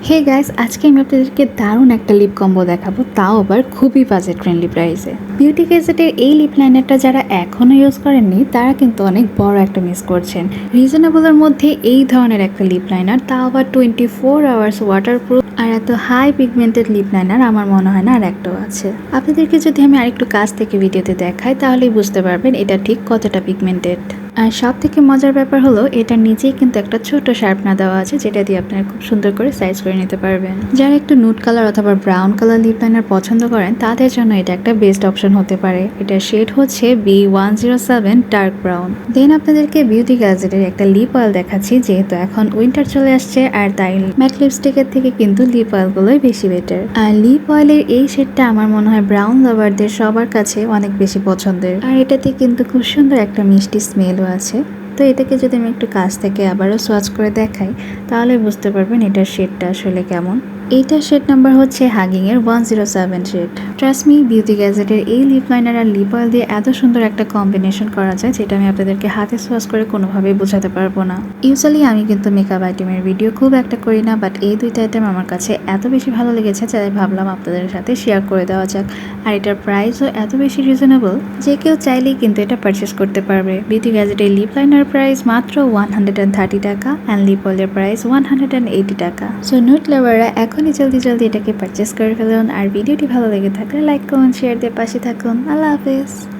Hey guys, আজকে আমি আপনাদেরকে দারুণ একটা লিপ কম্বো দেখাবো, তাও আবার খুবই বাজেট ফ্রেন্ডলি প্রাইসে। বিউটি গ্যাজেটের এই লিপ লাইনারটা যারা এখনো ইউজ করেননি তারা কিন্তু অনেক বড় একটা মিস করছেন। রিজনেবলের মধ্যে এই ধরনের একটা লিপ লাইনার, তাও আবার 24 আওয়ার্স ওয়াটারপ্রুফ আর এত হাই পিগমেন্টেড লিপ লাইনার আমার মনে হয় না আর একটাও আছে। আপনাদেরকে যদি আমি আরেকটু কাছ থেকে ভিডিওতে দেখাই তাহলেই বুঝতে পারবেন এটা ঠিক কতটা পিগমেন্টেড। আর সব থেকে মজার ব্যাপার হলো এটার নিচেই কিন্তু একটা ছোট শার্পনার দেওয়া আছে, যেটা দিয়ে আপনারা খুব সুন্দর করে সাইজ করে নিতে পারবেন। যারা একটু নুড কালার অথবা ব্রাউন কালার লিপ লাইনার পছন্দ করেন তাদের জন্য এটা একটা বেস্ট অপশন হতে পারে। এটার শেড হচ্ছে B107 ডার্ক ব্রাউন। দেন আপনাদেরকে বিউটি গ্যাজেটের একটা লিপ অয়েল দেখাচ্ছি, যেহেতু এখন উইন্টার চলে আসছে আর তাই ম্যাট লিপস্টিকের থেকে কিন্তু লিপ অয়েলগুলোই বেশি বেটার। আর লিপ অয়েলের এই শেডটা আমার মনে হয় ব্রাউন লাভারদের সবার কাছে অনেক বেশি পছন্দের। আর এটাতে কিন্তু খুব সুন্দর একটা মিষ্টি স্মেলও আছে। তো এটাকে যদি আমি একটু কাছ থেকে আবারও সোয়াচ করে দেখাই তাহলে বুঝতে পারবেন এটার শেডটা আসলে কেমন। এইটার শেড নাম্বার হচ্ছে হাগিং এর 107 শেড। ট্রাস্ট মি, বিউটি গ্যাজেটের এই লিপ লাইনার আর লিপ অয়েল দিয়ে এত সুন্দর একটা কম্বিনেশন করা যায় যেটা আমি আপনাদেরকে হাতে সোয়াচ করে কোনোভাবেই বোঝাতে পারবো না। ইউজুয়ালি আমি কিন্তু মেকআপ আইটেমের ভিডিও খুব একটা করি না, বাট এই দুইটা আইটেম আমার কাছে এত বেশি ভালো লেগেছে যাই ভাবলাম আপনাদের সাথে শেয়ার করে দেওয়া যাক। আর এটার প্রাইসও এত বেশি রিজনেবল যে কেউ চাইলেই কিন্তু এটা পারচেস করতে পারবে। বিউটি গ্যাজেটের লিপ লাইনার প্রাইস মাত্র 130 টাকা অ্যান্ড লিপ অয়েলের প্রাইস 180 টাকা। সো নুড লাভাররা এখনই জলদি এটাকে পারচেস করে ফেলুন। আর ভিডিওটি ভালো লেগে থাকলে লাইক কমেন্ট শেয়ার দিয়ে পাশে থাকুন। আল্লাহ হাফেজ।